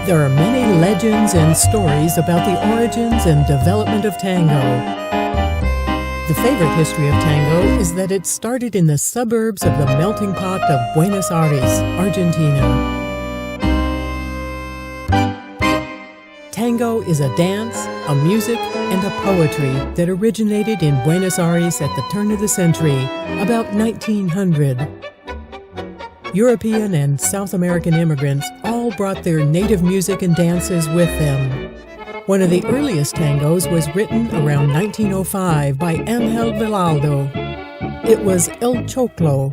There are many legends and stories about the origins and development of tango. The favorite history of tango is that it started in the suburbs of the melting pot of Buenos Aires, Argentina. Tango is a dance, a music, and a poetry that originated in Buenos Aires at the turn of the century, about 1900. European and South American immigrants all brought their native music and dances with them. One of the earliest tangos was written around 1905 by Angel Vilaldo. It was El Choclo,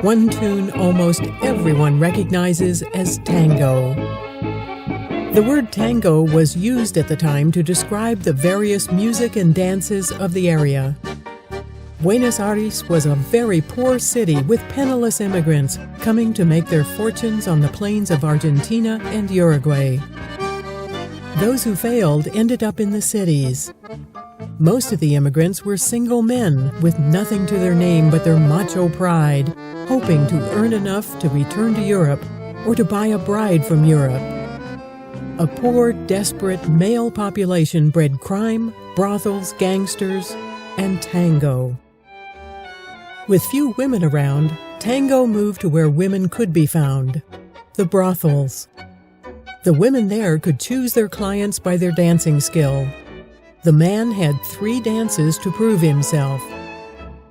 one tune almost everyone recognizes as tango. The word tango was used at the time to describe the various music and dances of the area. Buenos Aires was a very poor city with penniless immigrants coming to make their fortunes on the plains of Argentina and Uruguay. Those who failed ended up in the cities. Most of the immigrants were single men with nothing to their name but their macho pride, hoping to earn enough to return to Europe or to buy a bride from Europe. A poor, desperate male population bred crime, brothels, gangsters, and tango. With few women around, tango moved to where women could be found, the brothels. The women there could choose their clients by their dancing skill. The man had 3 dances to prove himself.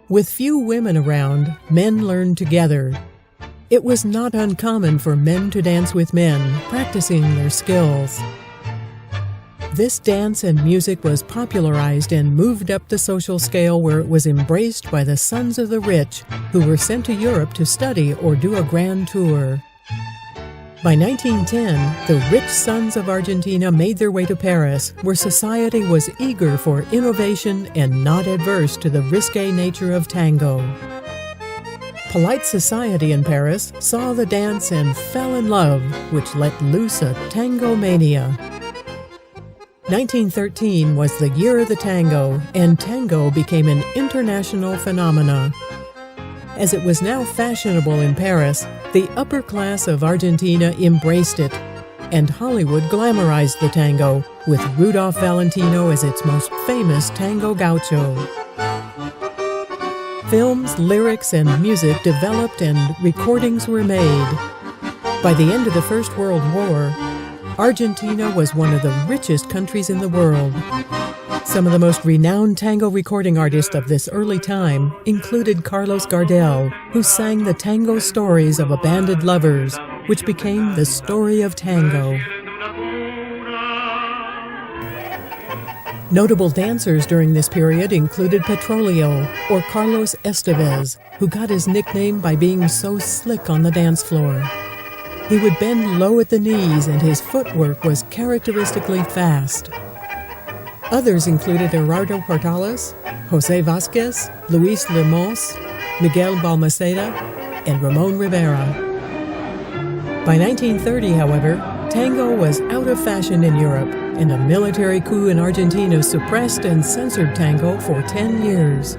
With few women around, men learned together. It was not uncommon for men to dance with men, practicing their skills. This dance and music was popularized and moved up the social scale where it was embraced by the sons of the rich who were sent to Europe to study or do a grand tour. By 1910, the rich sons of Argentina made their way to Paris, where society was eager for innovation and not adverse to the risque nature of tango. Polite society in Paris saw the dance and fell in love, which let loose a tango mania. 1913 was the year of the tango, and tango became an international phenomenon. As it was now fashionable in Paris, the upper class of Argentina embraced it, and Hollywood glamorized the tango, with Rudolph Valentino as its most famous tango gaucho. Films, lyrics, and music developed and recordings were made. By the end of the First World War, Argentina was one of the richest countries in the world. Some of the most renowned tango recording artists of this early time included Carlos Gardel, who sang the tango stories of abandoned lovers, which became the story of tango. Notable dancers during this period included Petrolio, or Carlos Estevez, who got his nickname by being so slick on the dance floor. He would bend low at the knees, and his footwork was characteristically fast. Others included Gerardo Portales, José Vázquez, Luis Lemos, Miguel Balmaceda, and Ramon Rivera. By 1930, however, tango was out of fashion in Europe, and a military coup in Argentina suppressed and censored tango for 10 years.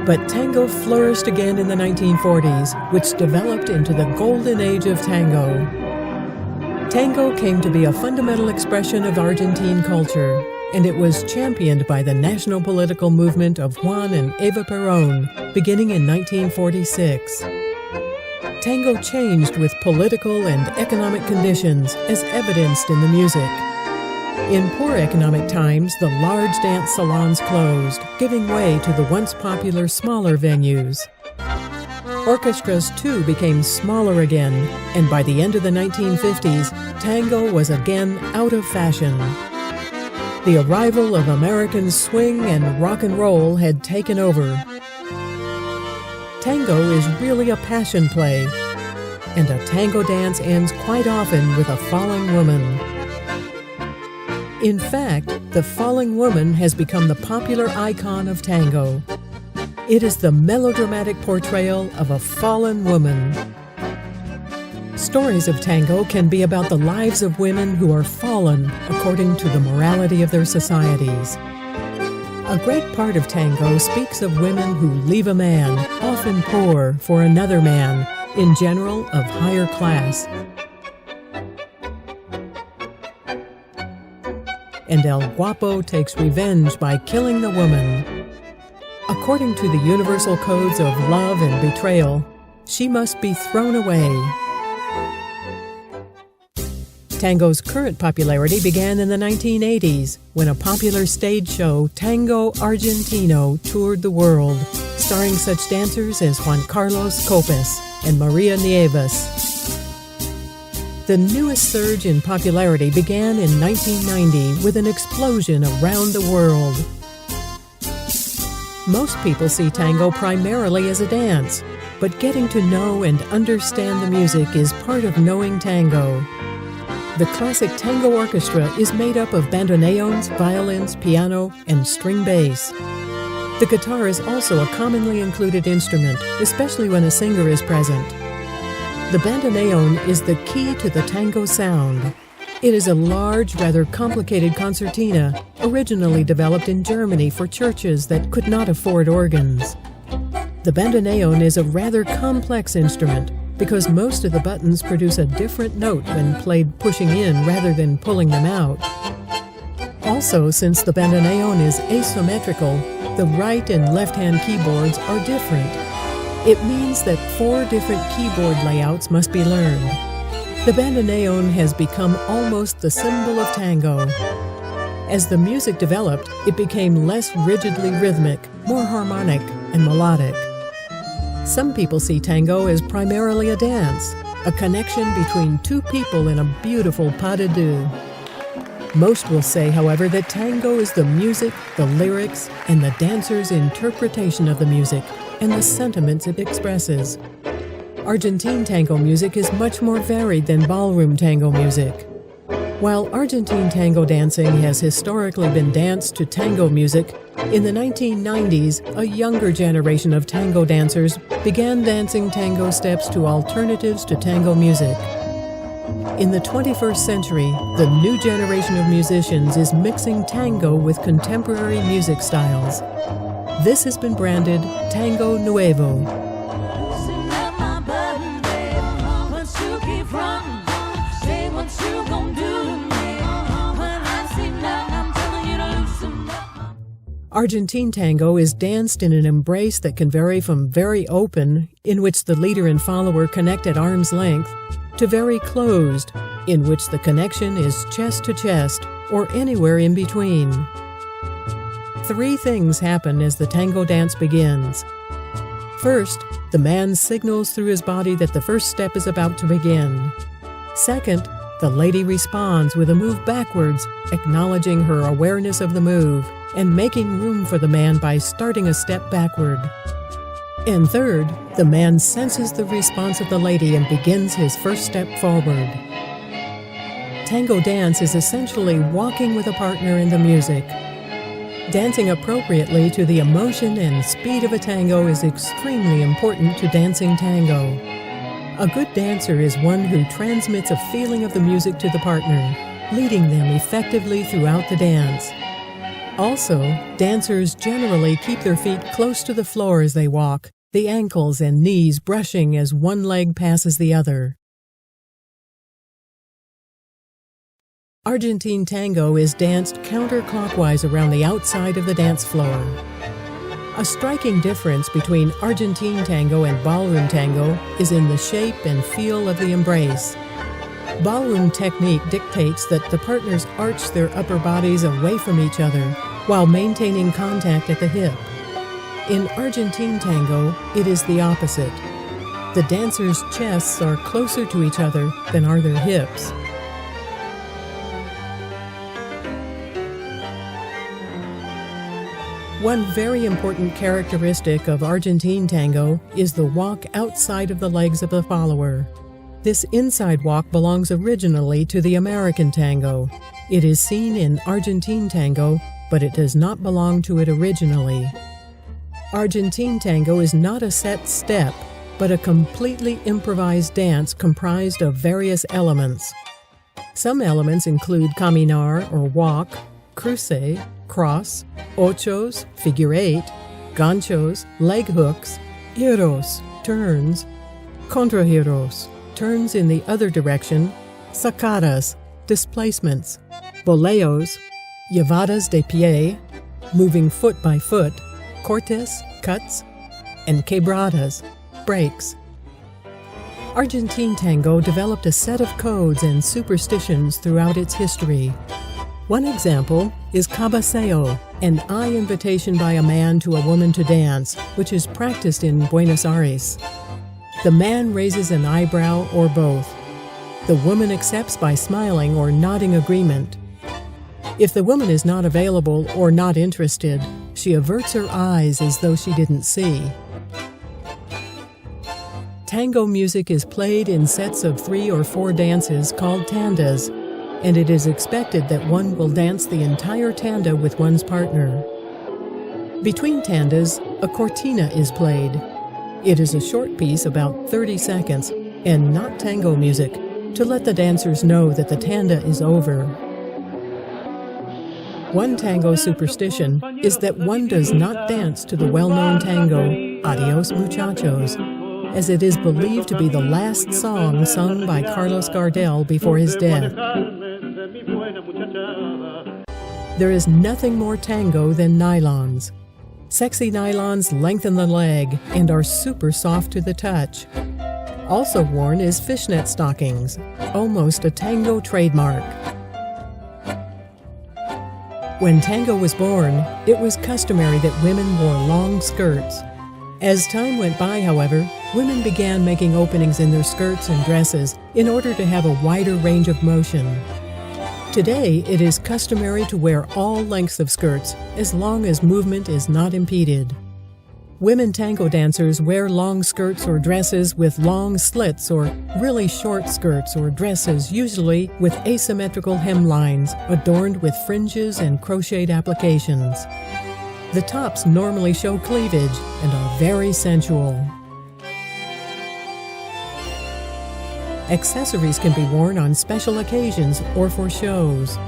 But tango flourished again in the 1940s, which developed into the Golden Age of Tango. Tango came to be a fundamental expression of Argentine culture, and it was championed by the national political movement of Juan and Eva Perón, beginning in 1946. Tango changed with political and economic conditions, as evidenced in the music. In poor economic times, the large dance salons closed, giving way to the once popular smaller venues. Orchestras, too, became smaller again, and by the end of the 1950s, tango was again out of fashion. The arrival of American swing and rock and roll had taken over. Tango is really a passion play, and a tango dance ends quite often with a falling woman. In fact, the falling woman has become the popular icon of tango. It is the melodramatic portrayal of a fallen woman. Stories of tango can be about the lives of women who are fallen according to the morality of their societies. A great part of tango speaks of women who leave a man, often poor, for another man, in general of higher class. and El Guapo takes revenge by killing the woman. According to the universal codes of love and betrayal, she must be thrown away. Tango's current popularity began in the 1980s when a popular stage show, Tango Argentino, toured the world, starring such dancers as Juan Carlos Copes and Maria Nieves. The newest surge in popularity began in 1990 with an explosion around the world. Most people see tango primarily as a dance, but getting to know and understand the music is part of knowing tango. The classic Tango Orchestra is made up of bandoneons, violins, piano, and string bass. The guitar is also a commonly included instrument, especially when a singer is present. The bandoneon is the key to the tango sound. It is a large, rather complicated concertina, originally developed in Germany for churches that could not afford organs. The bandoneon is a rather complex instrument because most of the buttons produce a different note when played pushing in rather than pulling them out. Also, since the bandoneon is asymmetrical, the right and left-hand keyboards are different. It means that 4 different keyboard layouts must be learned. The bandoneon has become almost the symbol of tango. As the music developed, it became less rigidly rhythmic, more harmonic and melodic. Some people see tango as primarily a dance, a connection between 2 people in a beautiful pas de deux. Most will say, however, that tango is the music, the lyrics, and the dancer's interpretation of the music and the sentiments it expresses. Argentine tango music is much more varied than ballroom tango music. While Argentine tango dancing has historically been danced to tango music, in the 1990s, a younger generation of tango dancers began dancing tango steps to alternatives to tango music. In the 21st century, the new generation of musicians is mixing tango with contemporary music styles. This has been branded Tango Nuevo. Argentine tango is danced in an embrace that can vary from very open, in which the leader and follower connect at arm's length, to very closed, in which the connection is chest to chest, or anywhere in between. 3 things happen as the tango dance begins. First, the man signals through his body that the first step is about to begin. Second, the lady responds with a move backwards, acknowledging her awareness of the move, and making room for the man by starting a step backward. And third, the man senses the response of the lady and begins his first step forward. Tango dance is essentially walking with a partner in the music. Dancing appropriately to the emotion and speed of a tango is extremely important to dancing tango. A good dancer is one who transmits a feeling of the music to the partner, leading them effectively throughout the dance. Also, dancers generally keep their feet close to the floor as they walk, the ankles and knees brushing as one leg passes the other. Argentine tango is danced counterclockwise around the outside of the dance floor. A striking difference between Argentine tango and ballroom tango is in the shape and feel of the embrace. Ballroom technique dictates that the partners arch their upper bodies away from each other while maintaining contact at the hip. In Argentine tango, it is the opposite. The dancers' chests are closer to each other than are their hips. One very important characteristic of Argentine tango is the walk outside of the legs of the follower. This inside walk belongs originally to the American tango. It is seen in Argentine tango, but it does not belong to it originally. Argentine tango is not a set step, but a completely improvised dance comprised of various elements. Some elements include caminar or walk, cruce, cross, ochos, figure 8, ganchos, leg hooks, giros, turns, contragiros, turns in the other direction, sacadas, displacements, boleos, llevadas de pie, moving foot by foot, cortes, cuts, and quebradas, breaks. Argentine tango developed a set of codes and superstitions throughout its history. One example is cabeceo, an eye invitation by a man to a woman to dance, which is practiced in Buenos Aires. The man raises an eyebrow or both. The woman accepts by smiling or nodding agreement. If the woman is not available or not interested, she averts her eyes as though she didn't see. Tango music is played in sets of 3 or 4 dances called tandas, and it is expected that one will dance the entire tanda with one's partner. Between tandas, a cortina is played. It is a short piece, about 30 seconds, and not tango music, to let the dancers know that the tanda is over. One tango superstition is that one does not dance to the well-known tango, Adios Muchachos, as it is believed to be the last song sung by Carlos Gardel before his death. There is nothing more tango than nylons. Sexy nylons lengthen the leg and are super soft to the touch. Also worn is fishnet stockings, almost a tango trademark. When tango was born, it was customary that women wore long skirts. As time went by, however, women began making openings in their skirts and dresses in order to have a wider range of motion. Today, it is customary to wear all lengths of skirts as long as movement is not impeded. Women tango dancers wear long skirts or dresses with long slits or really short skirts or dresses, usually with asymmetrical hemlines adorned with fringes and crocheted applications. The tops normally show cleavage and are very sensual. Accessories can be worn on special occasions or for shows.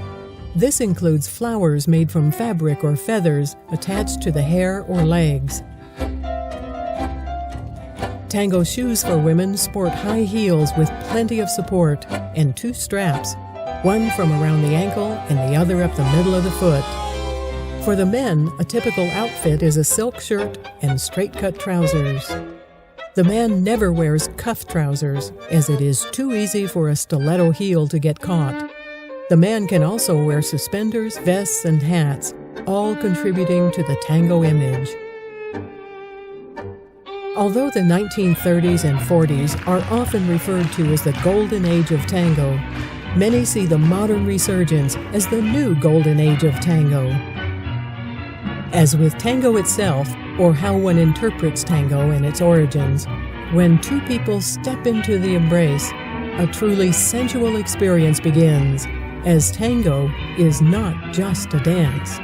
This includes flowers made from fabric or feathers attached to the hair or legs. Tango shoes for women sport high heels with plenty of support and 2 straps, one from around the ankle and the other up the middle of the foot. For the men, a typical outfit is a silk shirt and straight-cut trousers. The man never wears cuff trousers, as it is too easy for a stiletto heel to get caught. The man can also wear suspenders, vests, and hats, all contributing to the tango image. Although the 1930s and 40s are often referred to as the Golden Age of Tango, many see the modern resurgence as the new Golden Age of Tango. As with tango itself, or how one interprets tango and its origins, when 2 people step into the embrace, a truly sensual experience begins, as tango is not just a dance.